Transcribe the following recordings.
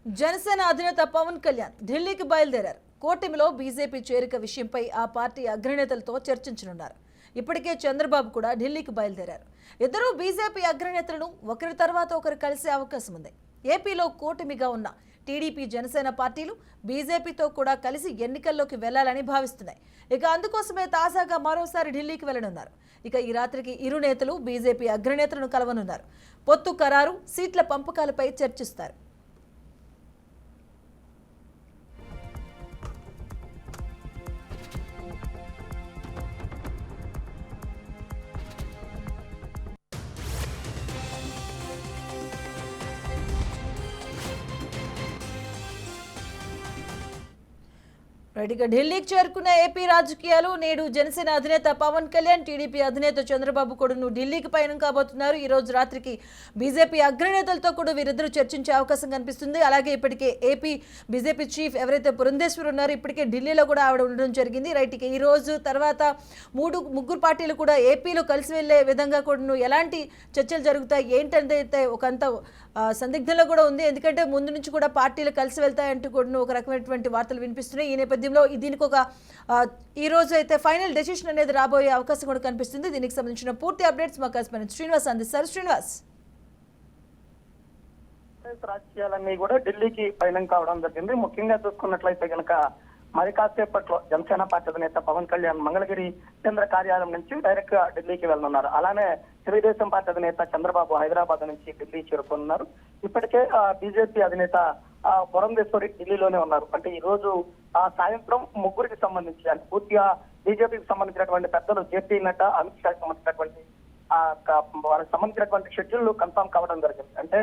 జనసేన అధినేత పవన్ కళ్యాణ్ ఢిల్లీకి బయలుదేరారు. కూటమిలో బీజేపీ చేరిక విషయంపై ఆ పార్టీ అగ్రనేతలతో చర్చించనున్నారు. ఇప్పటికే చంద్రబాబు కూడా ఢిల్లీకి బయలుదేరారు. ఇద్దరు బీజేపీ అగ్రనేతలను ఒకరి తర్వాత ఒకరు కలిసే అవకాశం ఉంది. ఏపీలో కూటమిగా ఉన్న టీడీపీ జనసేన పార్టీలు బీజేపీతో కూడా కలిసి ఎన్నికల్లోకి వెళ్లాలని భావిస్తున్నాయి. ఇక అందుకోసమే తాజాగా మరోసారి ఢిల్లీకి వెళ్లనున్నారు. ఇక ఈ రాత్రికి ఇరు నేతలు బీజేపీ అగ్రనేతలను కలవనున్నారు. పొత్తు ఖరారు, సీట్ల పంపకాలపై చర్చిస్తారు. ఇక ఢిల్లీకి చేరుకున్న ఏపీ రాజకీయాలు నేడు జనసేన అధినేత పవన్ కళ్యాణ్, టీడీపీ అధినేత చంద్రబాబు కూడాను ఢిల్లీకి పయనం కాబోతున్నారు. ఈ రోజు రాత్రికి బీజేపీ అగ్రనేతలతో కూడా వీరిద్దరూ చర్చించే అవకాశం కనిపిస్తుంది. అలాగే ఇప్పటికే ఏపీ బీజేపీ చీఫ్ ఎవరైతే పురంధేశ్వరి ఉన్నారో ఇప్పటికే ఢిల్లీలో కూడా ఆవిడ ఉండడం జరిగింది. రైట్, ఇక ఈ రోజు తర్వాత ముగ్గురు పార్టీలు కూడా ఏపీలో కలిసి వెళ్లే విధంగా కూడాను ఎలాంటి చర్చలు జరుగుతాయి ఏంటంటే ఒకంత సందిగ్ధంలో కూడా ఉంది. ఎందుకంటే ముందు నుంచి కూడా పార్టీలు కలిసి వెళ్తాయంటూ కూడా ఒక రకమైనటువంటి వార్తలు వినిపిస్తున్నాయి. ఈ నేపథ్యంలో దీనికి ఒక ఈ రోజు అయితే ఫైనల్ డెసిషన్ అనేది రాబోయే అవకాశం కూడా కనిపిస్తుంది. దీనికి సంబంధించిన పూర్తి అప్డేట్స్ మా కరెస్పాండెంట్ శ్రీనివాస్ అందిస్తారు. శ్రీనివాస్, రాజకీయాలన్నీ కూడా ఢిల్లీకి పయనం కావడం జరిగింది. ముఖ్యంగా చూసుకున్నట్లయితే కనుక మరి కాసేపట్లో జనసేన పార్టీ అధినేత పవన్ కళ్యాణ్ మంగళగిరి కేంద్ర కార్యాలయం నుంచి డైరెక్ట్ గా ఢిల్లీకి వెళ్తున్నారు. అలానే తెలుగుదేశం పార్టీ అధినేత చంద్రబాబు హైదరాబాద్ నుంచి ఢిల్లీ చేరుకున్నారు. ఇప్పటికే బీజేపీ అధినేత పురంధేశ్వరి ఢిల్లీలోనే ఉన్నారు. అంటే ఈ రోజు సాయంత్రం ముగ్గురికి సంబంధించి అంటే పూర్తిగా బీజేపీకి సంబంధించినటువంటి పెద్దలు జేపీ నడ్డా, అమిత్ షాకి సంబంధించినటువంటి వాళ్ళకి సంబంధించినటువంటి షెడ్యూల్ కన్ఫర్మ్ కావడం జరిగింది. అంటే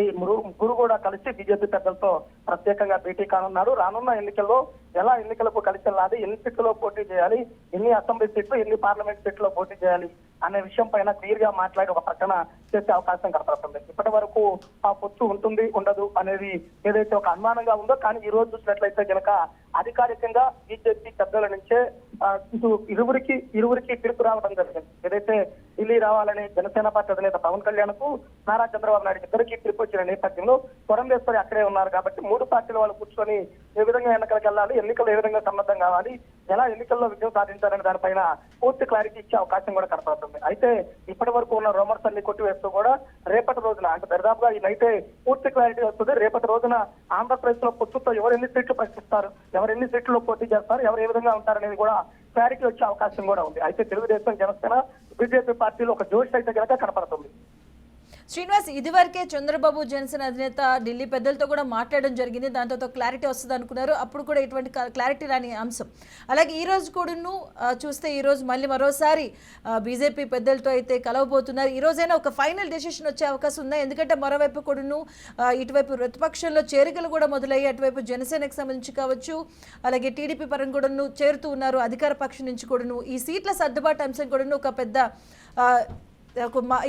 ఈ ముగ్గురు కూడా కలిసి బీజేపీ పెద్దలతో ప్రత్యేకంగా భేటీ కానున్నారు. రానున్న ఎన్నికల్లో ఎలా ఎన్నికలకు కలిసి వెళ్ళాలి, ఎన్ని సీట్లలో పోటీ చేయాలి, ఎన్ని అసెంబ్లీ సీట్లు, ఎన్ని పార్లమెంట్ సీట్లో పోటీ చేయాలి అనే విషయం పైన క్లియర్ గా మాట్లాడి ఒక ప్రకటన చేసే అవకాశం కనపడుతుంది. ఇప్పటి వరకు ఆ పొత్తు ఉంటుంది ఉండదు అనేది ఏదైతే ఒక అనుమానంగా ఉందో, కానీ ఈ రోజు చూసినట్లయితే కనుక అధికారికంగా బీజేపీ పెద్దల నుంచే ఇరువురికి పిలుపు రావడం జరిగింది. ఏదైతే ఢిల్లీ రావాలని జనసేన పార్టీ అధినేత పవన్ కళ్యాణ్ కు నారా చంద్రబాబు నాయుడు ఇద్దరికి పిలుపు వచ్చిన నేపథ్యంలో పురంధేశ్వరి అక్కడే ఉన్నారు. కాబట్టి మూడు పార్టీల వాళ్ళు కూర్చొని ఏ విధంగా ఎన్నికలకు వెళ్ళాలి, ఎన్నికలు ఏ విధంగా సన్నద్ధం కావాలి, ఎలా ఎన్నికల్లో విజయం సాధించాలనే దానిపైన పూర్తి క్లారిటీ ఇచ్చే అవకాశం కూడా కనపడుతుంది. అయితే ఇప్పటి వరకు ఉన్న రూమర్స్ అన్ని కొట్టివేస్తూ కూడా రేపటి రోజున అంటే దరిదాపుగా ఈ నైతే పూర్తి క్లారిటీ వస్తుంది. రేపటి రోజున ఆంధ్రప్రదేశ్ లో పొత్తుతో ఎవరు ఎన్ని సీట్లు ప్రకటిస్తారు, ఎవరు ఎన్ని సీట్లలో పోటీ చేస్తారు, ఎవరు ఏ విధంగా ఉంటారనేది కూడా క్లారిటీ వచ్చే అవకాశం కూడా ఉంది. అయితే తెలుగుదేశం, జనసేన, బీజేపీ పార్టీలో ఒక జోష్ అయితే కనుక కనపడుతుంది. శ్రీనివాస్, ఇదివరకే చంద్రబాబు జనసేన అధినేత ఢిల్లీ పెద్దలతో కూడా మాట్లాడడం జరిగింది. దాంతో క్లారిటీ వస్తుంది అనుకున్నారు. అప్పుడు కూడా ఇటువంటి క్లారిటీ రాని అంశం. అలాగే ఈ రోజు కూడాను చూస్తే ఈ రోజు మరోసారి బీజేపీ పెద్దలతో అయితే కలవబోతున్నారు. ఈ రోజైనా ఒక ఫైనల్ డెసిషన్ వచ్చే అవకాశం ఉందా? ఎందుకంటే మరోవైపు కూడాను ఇటువైపు ప్రతిపక్షంలో చేరికలు కూడా మొదలయ్యి అటువైపు జనసేనకు సంబంధించి కావచ్చు, అలాగే టీడీపీ పరంగా కూడాను చేరుతూ ఉన్నారు. అధికార పక్షం నుంచి కూడాను ఈ సీట్ల సర్దుబాటు అంశం కూడాను ఒక పెద్ద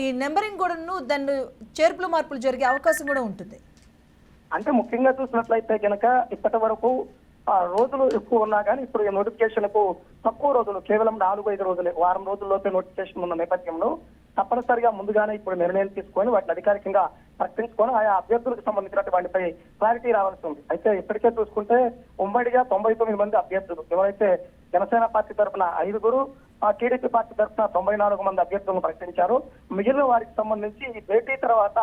ఈ నెంబరింగ్ కూడాను దాన్ని చేర్పులు మార్పులు జరిగే అవకాశం కూడా ఉంటుంది. అంటే ముఖ్యంగా చూసినట్లయితే కనుక ఇప్పటి వరకు రోజులు ఎక్కువ ఉన్నా కానీ ఇప్పుడు ఈ నోటిఫికేషన్ కు తక్కువ రోజులు, కేవలం 4-5 రోజులే, వారం రోజుల్లోపే నోటిఫికేషన్ ఉన్న నేపథ్యంలో తప్పనిసరిగా ముందుగానే ఇప్పుడు నిర్ణయం తీసుకొని వాటిని అధికారికంగా ప్రకటించుకొని ఆయా అభ్యర్థులకు సంబంధించినటువంటి వాటిపై క్లారిటీ రావాల్సి ఉంది. అయితే ఇప్పటికే చూసుకుంటే ఉమ్మడిగా 99 మంది అభ్యర్థులు, ఎవరైతే జనసేన పార్టీ తరఫున 5గురు, టీడీపీ పార్టీ తరఫున 94 మంది అభ్యర్థులను ప్రకటించారు. మిగిలిన వారికి సంబంధించి ఈ భేటీ తర్వాత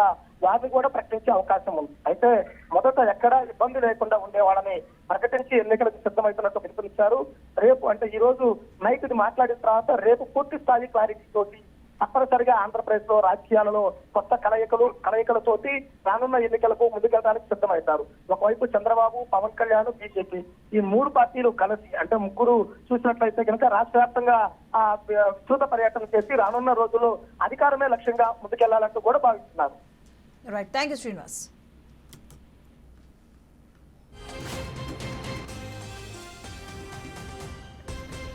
వారిని కూడా ప్రకటించే అవకాశం ఉంది. అయితే మొదట ఎక్కడా ఇబ్బంది లేకుండా ఉండేవాళ్ళని ప్రకటించి ఎన్నికలకు సిద్ధమవుతున్నట్టు పిలుపునిచ్చారు. రేపు అంటే ఈ రోజు నైట్ ఇది మాట్లాడిన తర్వాత రేపు పూర్తి స్థాయి క్లారిటీ తోటి తప్పనిసరిగా ఆంధ్రప్రదేశ్ లో రాజకీయాలలో కొత్త కలయికలతోటి రానున్న ఎన్నికలకు ముందుకెళ్ళడానికి సిద్ధమవుతారు. ఒకవైపు చంద్రబాబు, పవన్ కళ్యాణ్, బీజేపీ ఈ మూడు పార్టీలు కలిసి అంటే ముగ్గురు చూసినట్లయితే కనుక రాష్ట్ర వ్యాప్తంగా విస్తృత పర్యటన చేసి రానున్న రోజుల్లో అధికారమే లక్ష్యంగా ముందుకెళ్లాలంటూ కూడా భావిస్తున్నారు. Right, thank you Srinivas.